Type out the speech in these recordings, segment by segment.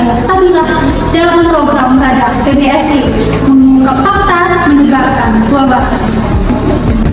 saya Sabila dalam program Radar PBSI mengungkap fakta menyegarkan wawasan.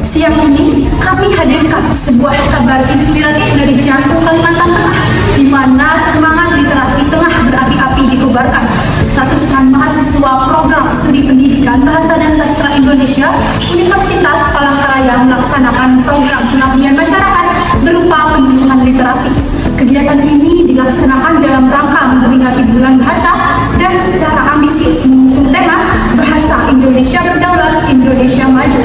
Siang ini kami hadirkan sebuah kabar inspiratif dari jantung Kalimantan Tengah, di mana semangat literasi tengah berapi-api dikobarkan. Ratusan mahasiswa program studi pendidikan bahasa dan sastra Indonesia Universitas Palangkaraya melaksanakan program pengabdian masyarakat berupa penyuluhan literasi. Kegiatan ini dilaksanakan dalam rangka memperingati bulan bahasa dan secara ambisius mengusung tema Bahasa Indonesia Berdaulat, Indonesia Maju.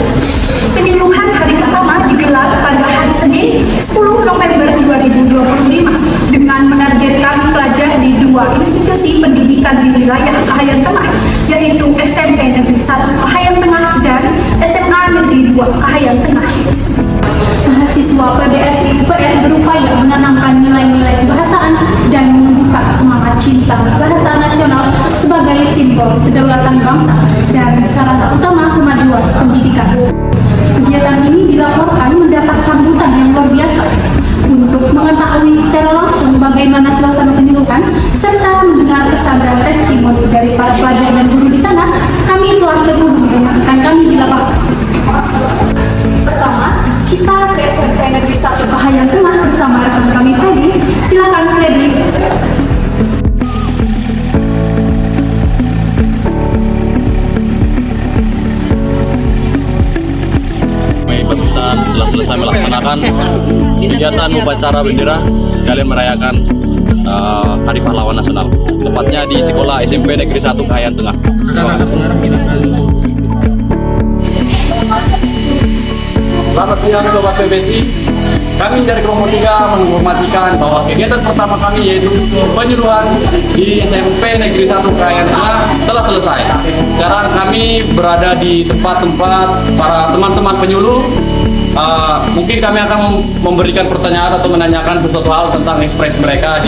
Penyuluhan hari pertama digelar pada hari Senin 10 November 2025 dengan menargetkan pelajar di dua institusi pendidikan di wilayah Kahayan Tengah, yaitu SMP Negeri 1 Kahayan Tengah dan SMA Negeri 2 Kahayan Tengah. Mahasiswa PBSI UPN berupaya menanamkan nilai-nilai kebahasaan dan menumbuhkan semangat cinta bahasa nasional sebagai simbol kedaulatan bangsa dan sarana utama kemajuan pendidikan. Kegiatan ini dilaporkan mendapat sambutan yang luar biasa. Untuk mengetahui secara langsung bagaimana suasana penyuluhan serta mendengar kesan dan testimoni dari para pelajar dan guru di sana, kami telah terhubung dengan rekan kami di lapangan. Pertama, kita ke SMP Negeri 1 Kahayan Tengah bersama rekan kami Freddy. Silakan Freddy. Barusan telah selesai melaksanakan kegiatan upacara bendera sekalian merayakan Hari Pahlawan Nasional, tepatnya di Sekolah SMP Negeri 1 Kahayan Tengah. Selamat siang Sobat PBSI. Kami dari kelompok 3 menginformasikan bahwa kegiatan pertama kami yaitu penyuluhan di SMP Negeri 1 Kahayan Tengah telah selesai. Sekarang kami berada di tempat-tempat para teman-teman penyuluh. Mungkin kami akan memberikan pertanyaan atau menanyakan sesuatu hal tentang ekspresi mereka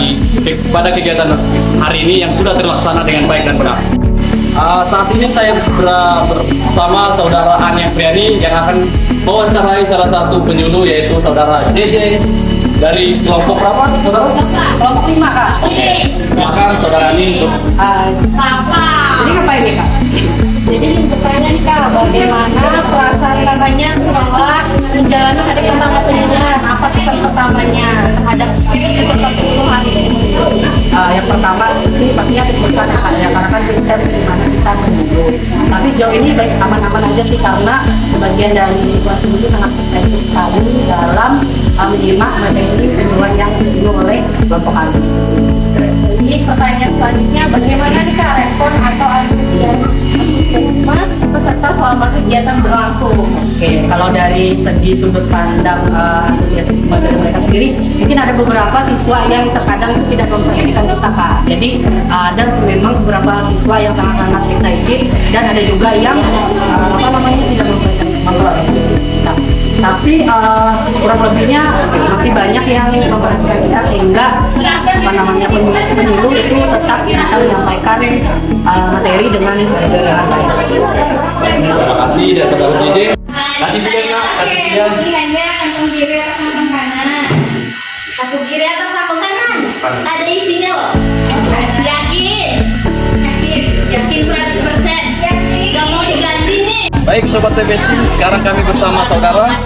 pada kegiatan hari ini yang sudah terlaksana dengan baik dan benar. Saat ini saya bersama saudara Ania Priani yang akan mewawancarai salah satu penyuluh, yaitu saudara JJ dari kelompok berapa, saudara? Kelompok 5, Kak. Oke. Silakan saudara Ani untuk Jadi ngapain nih, Kak? Jadi bertanya nih, Kak, bagaimana perasaan kakaknya setelah menjalani hari pertama penyuluhan? Apa pesan pertamanya terhadap peserta penyuluhan ini? Yang pertama sih pastinya kesulitan ya, Kak, ya, karena kan sistem dimana kita menyuluh. Tapi sejauh ini baik aman-aman aja sih, karena sebagian dari situasi itu sangat sensitif sekali dalam menyimak materi penyuluhan yang disinggung oleh kelompok kami. Jadi pertanyaan selanjutnya, bagaimana nih, Kak, respon atau antusiasme peserta selama kegiatan berlangsung? Oke, kalau dari segi sudut pandang antusiasme dari mereka sendiri, mungkin ada beberapa siswa yang terkadang tidak memperhatikan kita, Kak. Jadi ada memang beberapa siswa yang sangat-sangat excited dan ada juga yang tidak memperhatikan kita. Tapi kurang lebihnya masih banyak yang memperhatikan kita, sehingga penyuluh itu tetap bisa menyampaikan materi dengan baik. terima kasih dari saudara JJ. Kasih pilihan, Kak. Kasih pilihan. Pilihannya kantong kiri atau kantong kanan. Saku kiri atau saku kanan? Ada isinya loh. Yakin? Yakin 100%? Yakin. Gak mau diganti nih. Baik Sobat PBSI, sekarang kami bersama saudara.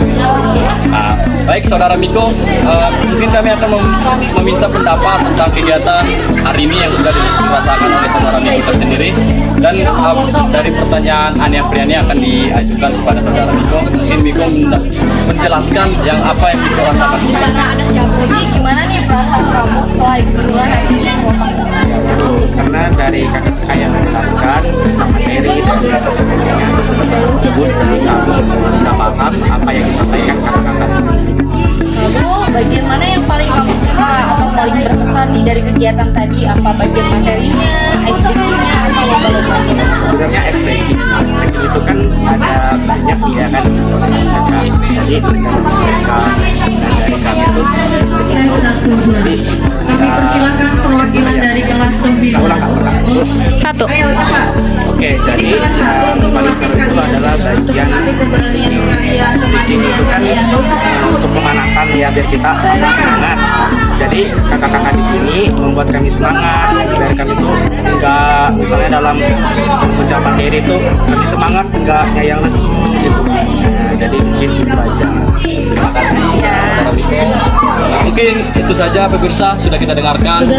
Baik saudara Miko, mungkin kami akan meminta pendapat tentang kegiatan hari ini yang sudah dirasakan oleh saudara Miko tersendiri. Dan dari pertanyaan Ania Priani akan diajukan kepada saudara Miko. Mungkin Miko menjelaskan yang apa yang Miko rasakan. Karena ada siapa lagi, gimana nih perasaan kamu setelah ikut penyuluhan hari ini? Karena dari kakak yang menjelaskan tentang materi dan yang tersebut kami bisa paham apa yang disampaikan kakak-kakak. Lalu bagian mana yang paling kamu suka atau paling berkesan nih dari kegiatan tadi? Apa bagian materinya, activity-nya, atau lomba-lombanya? Sebenarnya SPG itu kan ada banyak ya kan. Jadi mereka dari kami itu Kami persilakan perwakilan dari kelas 9. Satu. Oke, jadi paling seru itu adalah bagian bikin itu kan untuk pemanasan ya, biar kita semangat. Jadi kakak-kakak di sini membuat kami semangat, biar kami tuh enggak, misalnya dalam mengejar materi itu kami semangat, enggak yang lesu gitu. Nah, jadi mungkin itu aja. Terima kasih. Mungkin itu saja pemirsa, sudah kita dengarkan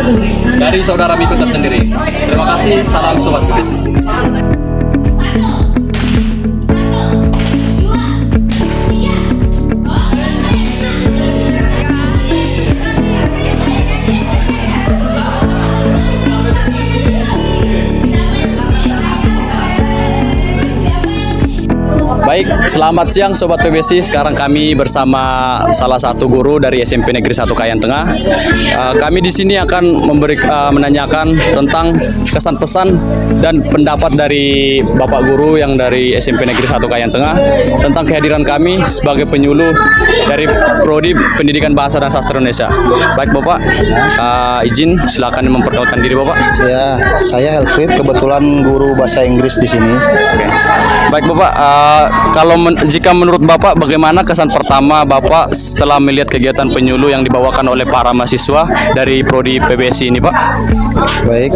dari saudara Miko tersendiri. Terima kasih, salam Sobat PBC. Baik, selamat siang Sobat PBC. Sekarang kami bersama salah satu guru dari SMP Negeri 1 Kayan Tengah. Kami di sini akan menanyakan tentang kesan pesan dan pendapat dari Bapak Guru yang dari SMP Negeri 1 Kayan Tengah tentang kehadiran kami sebagai penyuluh dari Prodi Pendidikan Bahasa dan Sastra Indonesia. Baik Bapak, izin silakan memperkenalkan diri Bapak. Ya, saya Helfrid, kebetulan guru bahasa Inggris di sini. Oke. Baik Bapak, jika menurut Bapak bagaimana kesan pertama Bapak setelah melihat kegiatan penyuluh yang dibawakan oleh para mahasiswa dari Prodi PBC ini Pak? Baik,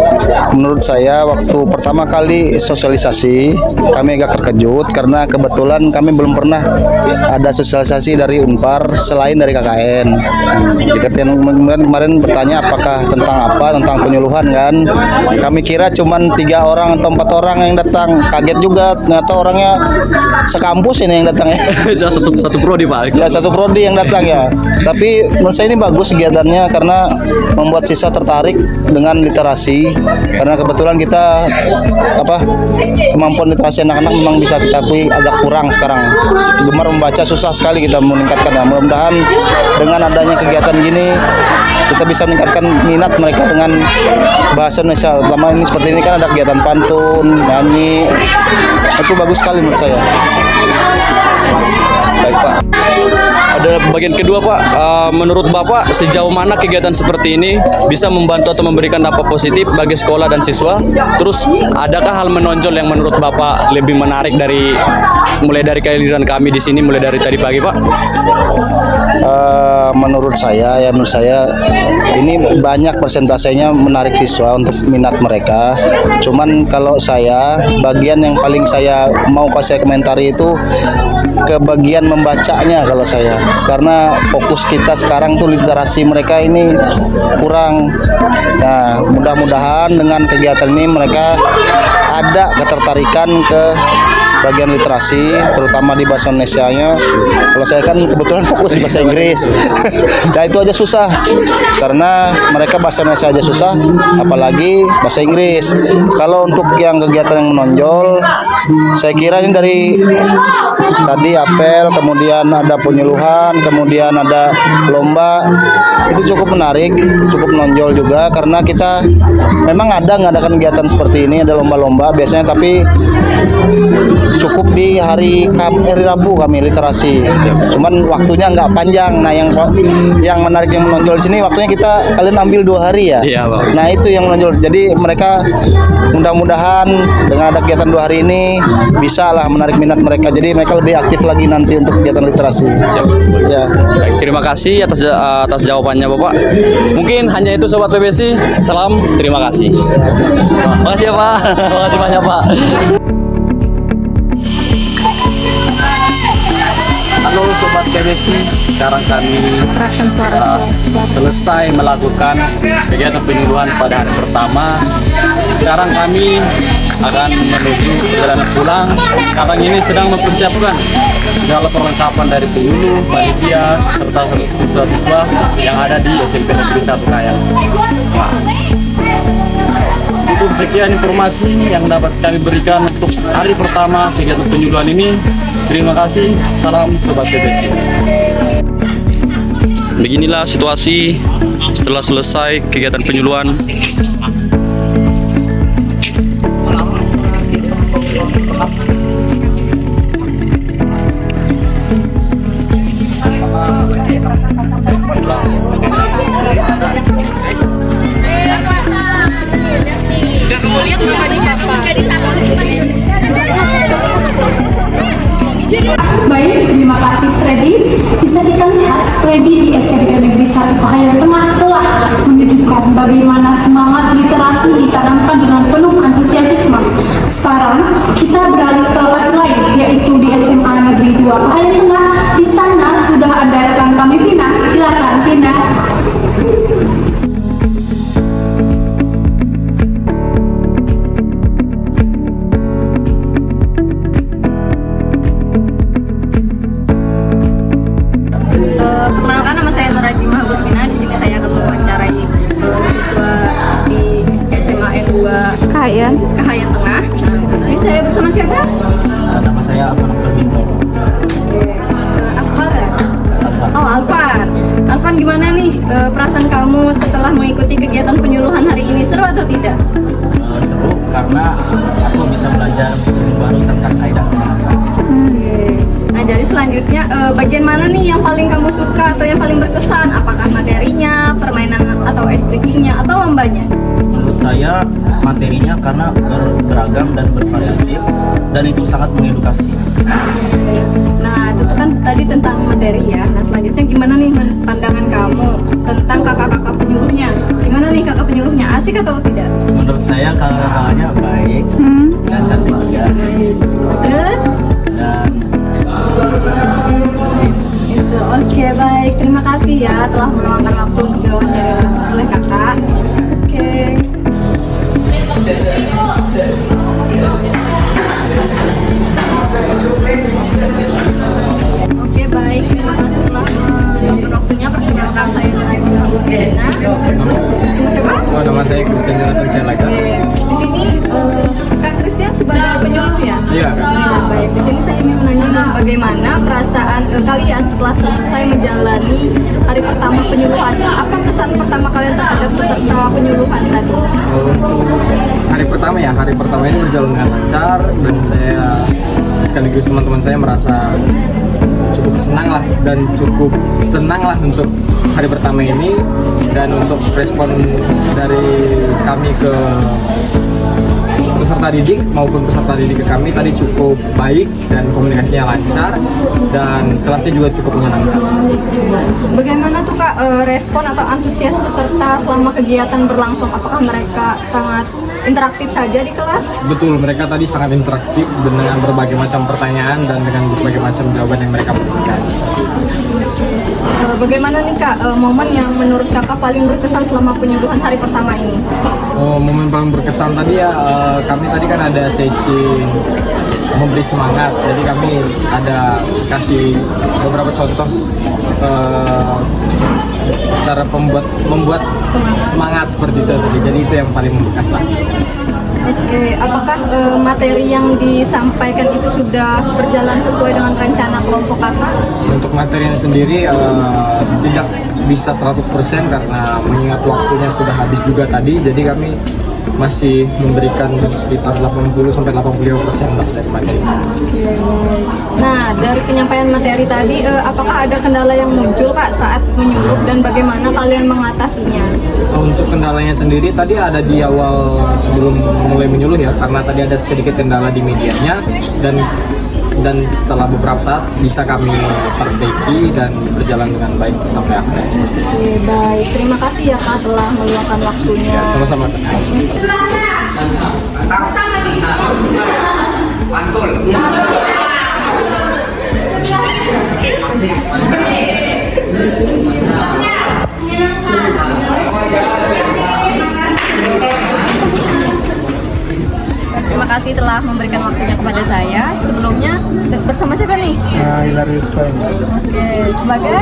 menurut saya waktu pertama kali sosialisasi kami agak terkejut karena kebetulan kami belum pernah ada sosialisasi dari Unpar selain dari KKN. Kemarin bertanya apakah tentang penyuluhan kan? Kami kira cuman 3 orang atau 4 orang yang datang, kaget juga ternyata orangnya sekampus ini yang datang ya. satu prodi Pak. Ya, satu prodi yang datang ya. Tapi menurut saya ini bagus kegiatannya karena membuat siswa tertarik dengan literasi. Karena kebetulan kita kemampuan literasi anak-anak memang bisa kita akui agak kurang sekarang. Gemar membaca susah sekali kita meningkatkannya. Mudah-mudahan dengan adanya kegiatan gini kita bisa meningkatkan minat mereka dengan bahasa Indonesia. Terutama ini seperti ini kan ada kegiatan pantun, nyanyi. Itu bagus sekali menurut saya. Baik Pak. Ada bagian kedua Pak, menurut Bapak sejauh mana kegiatan seperti ini bisa membantu atau memberikan dampak positif bagi sekolah dan siswa? Terus adakah hal menonjol yang menurut Bapak lebih menarik mulai dari kehadiran kami di sini mulai dari tadi pagi Pak? Menurut saya ini banyak persentasenya menarik siswa untuk minat mereka. Cuman kalau saya bagian yang paling saya mau kasih komentari itu ke bagian membacanya kalau saya, karena fokus kita sekarang tuh literasi mereka ini kurang. Nah, mudah-mudahan dengan kegiatan ini mereka ada ketertarikan ke bagian literasi, terutama di bahasa Indonesianya. Kalau saya kan kebetulan fokus di bahasa Inggris. Nah, itu aja susah. Karena mereka bahasa Indonesia aja susah, apalagi bahasa Inggris. Kalau untuk yang kegiatan yang menonjol, saya kira ini dari tadi apel, kemudian ada penyuluhan, kemudian ada lomba. Itu cukup menarik, cukup menonjol juga karena kita memang ngadakan kegiatan seperti ini, ada lomba-lomba biasanya, tapi cukup di hari Rabu kami literasi. Cuman waktunya nggak panjang. Nah, yang menarik yang menonjol di sini waktunya kalian ambil 2 hari ya. Iya, Bang. Nah, itu yang menonjol. Jadi mereka mudah-mudahan dengan ada kegiatan 2 hari ini bisa lah menarik minat mereka. Jadi mereka lebih aktif lagi nanti untuk kegiatan literasi. Siap. Ya. Baik, terima kasih atas jawabannya Bapak. Mungkin hanya itu Sobat PBC. Salam, terima kasih. Makasih ya Pak. Makasih banyak Pak. Halo Sobat PBC, sekarang kami selesai melakukan kegiatan penyuluhan pada hari pertama. Sekarang kami akan menuju perjalanan pulang. Sekarang ini sedang mempersiapkan segala perlengkapan dari penyuluh, panitia, serta siswa-siswa yang ada di SMP Negeri 1 Kayan. Cukup sekian informasi yang dapat kami berikan untuk hari pertama kegiatan penyuluhan ini. Terima kasih, salam Sobat PBC. Beginilah situasi setelah selesai kegiatan penyuluhan. Baik, terima kasih Nama siapa? Nama saya Afan Bintang. Alvar ya? Oh, Alvan, gimana nih perasaan kamu setelah mengikuti kegiatan penyuluhan hari ini? Seru atau tidak? Seru karena aku bisa belajar baru tentang kaidah bahasa. Nah, jadi selanjutnya bagian mana nih yang paling kamu suka atau yang paling berkesan? Apakah materinya, permainan atau explaining-nya, atau lombanya? Menurut saya materinya karena beragam dan bervariatif dan itu sangat mengedukasi. Nah, itu kan tadi tentang materi ya. Nah, selanjutnya gimana nih pandangan kamu tentang kakak-kakak penyuluhnya? Gimana nih kakak penyuluhnya? Asik atau tidak? Menurut saya kakak-kakaknya baik dan cantik juga. Terus? Dan Itu, oke, baik. Terima kasih ya telah meluangkan waktu untuk diwawancara oleh kakak. Oke. Oke, baik. Terima kasih telah meluangkan waktunya. Perkenalkan saya lagi Christiana. Sama siapa? Oh, nama saya Christian Jonathan Sialaga. Di sini Kak Christian sebagai penyuluh ya? Iya, Kak. Nah, baik. Di sini saya ingin menanyakan bagaimana perasaan kalian setelah selesai menjalani hari pertama penyuluhan. Apa kesan pertama kalian terhadap peserta penyuluhan tadi? Hari pertama ini berjalan dengan lancar dan saya sekaligus teman-teman saya merasa cukup senang lah dan cukup tenang lah untuk hari pertama ini, dan untuk respon dari kami ke peserta didik maupun peserta didik ke kami tadi cukup baik dan komunikasinya lancar dan kelasnya juga cukup menyenangkan. Bagaimana tuh Kak respon atau antusias peserta selama kegiatan berlangsung? Apakah mereka sangat interaktif saja di kelas? Betul, mereka tadi sangat interaktif dengan berbagai macam pertanyaan dan dengan berbagai macam jawaban yang mereka berikan. Bagaimana nih Kak momen yang menurut Kakak paling berkesan selama penyuluhan hari pertama ini? Oh, momen paling berkesan tadi ya, kami tadi kan ada sesi memberi semangat, jadi kami ada kasih beberapa contoh cara membuat semangat seperti itu tadi, jadi itu yang paling membekas lah. Oke, apakah materi yang disampaikan itu sudah berjalan sesuai dengan rencana kelompok Kakak? Untuk materinya sendiri tidak bisa 100% karena mengingat waktunya sudah habis juga tadi, jadi kami masih memberikan sekitar 80-85% lah dari materi. Nah, dari penyampaian materi tadi, apakah ada kendala yang muncul Kak saat menyuluh dan bagaimana kalian mengatasinya? Untuk kendalanya sendiri tadi ada di awal sebelum mulai menyuluh ya, karena tadi ada sedikit kendala di medianya dan setelah beberapa saat bisa kami perbaiki dan berjalan dengan baik sampai akhir. Oke, baik. Terima kasih ya Kak telah meluangkan waktunya. Ya, sama-sama. Terima kasih telah memberikan waktunya kepada saya. Sebelumnya bersama siapa nih? Hilarius Coin. Oke, sebagai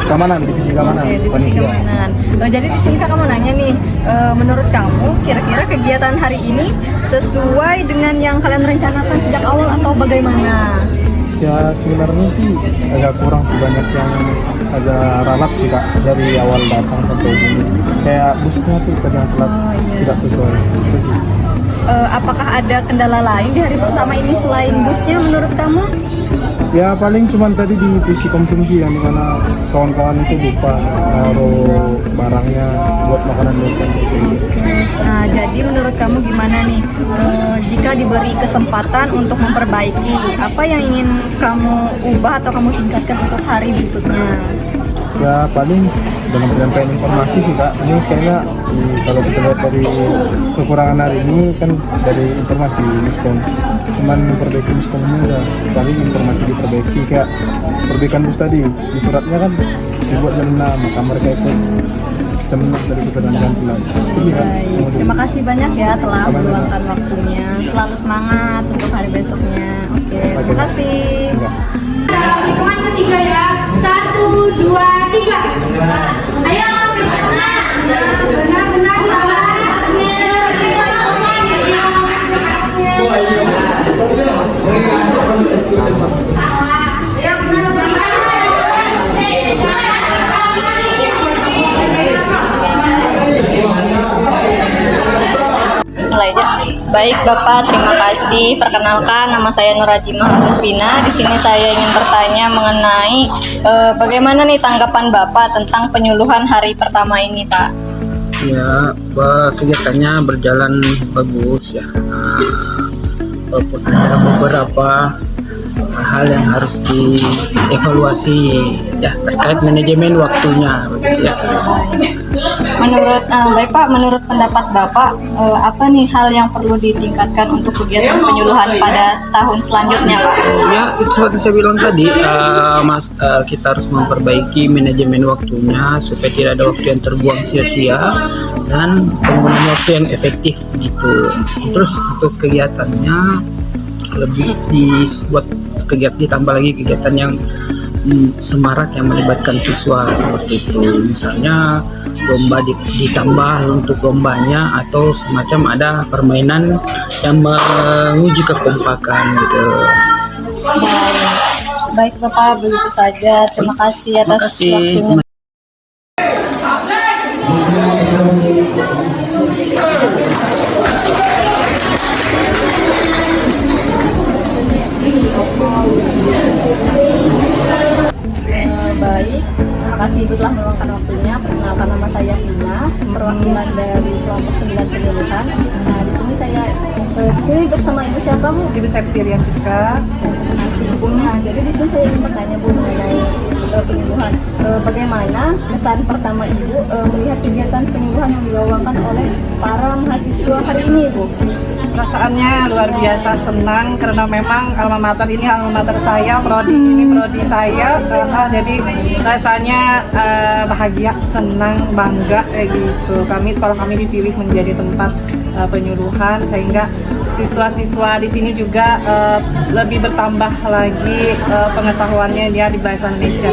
Keamanan, divisi keamanan. Oke, divisi keamanan. Jadi di sini Kakak mau nanya nih, menurut kamu kira-kira kegiatan hari ini sesuai dengan yang kalian rencanakan sejak awal atau bagaimana? Ya sebenarnya sih agak kurang sebanyak yang agak ralat sih Kak dari awal datang sampai sini. Kayak busnya tuh kadang telat tidak sesuai itu sih. Apakah ada kendala lain di hari pertama ini selain busnya menurut kamu? Ya paling cuman tadi di visi konsumsi yang dimana kawan-kawan itu lupa naruh barangnya buat makanan dosen. Nah, jadi menurut kamu gimana nih jika diberi kesempatan untuk memperbaiki, apa yang ingin kamu ubah atau kamu tingkatkan untuk hari berikutnya? Ya paling dalam penyampaian informasi sih Kak, ini kayaknya kalau kita lihat dari kekurangan hari ini kan dari informasi miskom, cuman memperbaiki miskomnya udah paling informasi diperbaiki, kayak perbaikan bus tadi di suratnya kan dibuat jam 6, maka mereka ikut jam 6 dari kita dan pulang itu sih Kak. Terima kasih banyak ya telah meluangkan waktunya, selalu semangat untuk hari besoknya. Oke, terima kasih. Hitungan ketiga ya. 1, 2, 3. Ayo, benar-benar sabar. Baik Bapak, terima kasih. Perkenalkan, nama saya Nurajimah Agustina. Di sini saya ingin bertanya mengenai bagaimana nih tanggapan Bapak tentang penyuluhan hari pertama ini, Pak? Ya, kegiatannya berjalan bagus ya. Walaupun ada beberapa hal yang harus dievaluasi ya terkait manajemen waktunya begitu ya. Baik Pak, menurut pendapat Bapak, apa nih hal yang perlu ditingkatkan untuk kegiatan penyuluhan pada tahun selanjutnya, Pak? Ya, itu seperti saya bilang tadi, kita harus memperbaiki manajemen waktunya supaya tidak ada waktu yang terbuang sia-sia dan penggunaan waktu yang efektif gitu. Terus untuk kegiatannya lebih dibuat kegiatan, ditambah lagi kegiatan yang semarak yang melibatkan siswa seperti itu, misalnya lomba ditambah untuk lombanya atau semacam ada permainan yang menguji kekompakan gitu. Baik Bapak, begitu saja. Terima kasih atas waktunya. Baik, terima kasih Ibu telah meluangkan waktunya. Perkenalkan, nama saya Vina, perwakilan dari kelompok 9 penyuluhan. Nah, di sini bersama Ibu siapa, Bu? Ibu Septirian juga. Terima kasih Ibu. Nah, jadi di sini saya ingin bertanya Bu mengenai penyuluhan. Bagaimana kesan pertama Ibu melihat kegiatan penyuluhan yang dibawakan oleh para mahasiswa hari ini, Bu? Perasaannya luar biasa senang karena memang alma mater ini alma mater saya, prodi ini prodi saya, jadi rasanya bahagia, senang, bangga kayak gitu. Sekolah kami dipilih menjadi tempat penyuluhan sehingga siswa-siswa di sini juga lebih bertambah lagi pengetahuannya dia di bahasa Indonesia.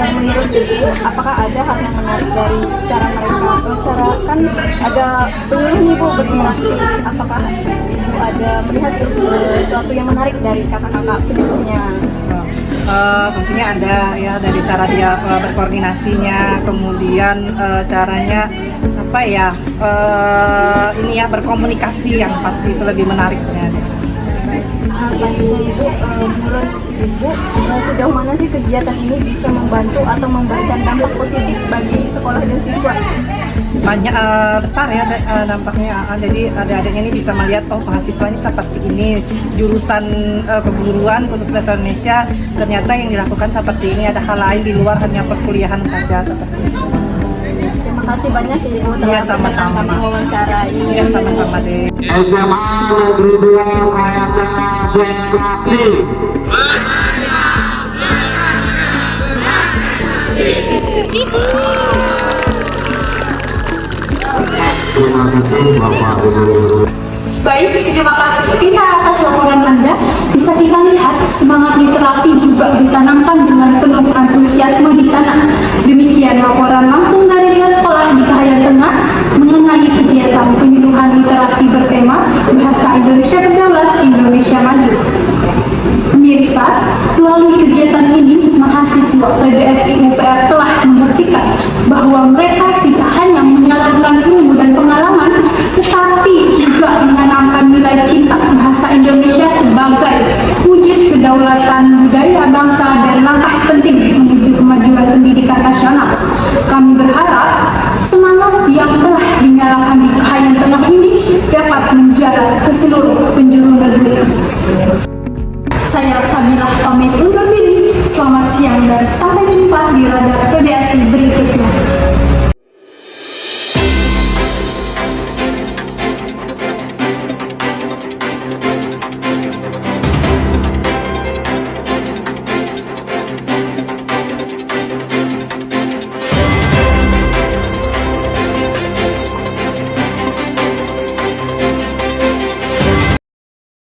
Menurut Ibu, apakah ada hal yang menarik dari cara mereka? Cara kan ada penyuluh nih Bu berinteraksi. Apakah Ibu ada melihat sesuatu yang menarik dari kakak-kakak penyuluhnya? Tentunya ada ya, dari cara dia berkoordinasinya, kemudian caranya apa ya, ini ya berkomunikasi yang pasti itu lebih menarik sebenarnya. Selanjutnya Ibu, menurut Ibu sejauh mana sih kegiatan ini bisa membantu atau memberikan dampak positif bagi sekolah dan siswa? Banyak besar ya dampaknya. Jadi adik-adiknya ini bisa melihat, oh mahasiswa ini seperti ini, jurusan keguruan khusus bahasa Indonesia ternyata yang dilakukan seperti ini, ada hal lain di luar hanya perkuliahan saja seperti itu. Terima kasih banyak Ibu telah berkenan kami wawancara ini. Ya, sama-sama deh. SMA Negeri 2 merayakan generasi. Baik, terima kasih Vina atas laporan Anda. Bisa kita lihat semangat literasi juga ditanamkan dengan penuh antusiasme di sana. Demikian laporan langsung dari Dinas Sekolah di Kahayan Tengah mengenai kegiatan penyuluhan literasi bertema Bahasa Indonesia Berdaulat, Indonesia Maju. Pemirsa, melalui kegiatan ini, mahasiswa PBSI UPR telah membuktikan bahwa mereka tidak hanya menyalurkan ilmu dan pengalaman, tetapi juga menanamkan nilai cinta bahasa Indonesia sebagai wujud kedaulatan budaya bangsa dan langkah penting menuju kemajuan pendidikan nasional. Kami berharap semangat yang telah dinyalakan di Kahayan Tengah ini dapat menjalar ke seluruh penjuru negeri. Saya Sabilah pamit undur diri. Selamat siang dan sampai jumpa di Radar PBS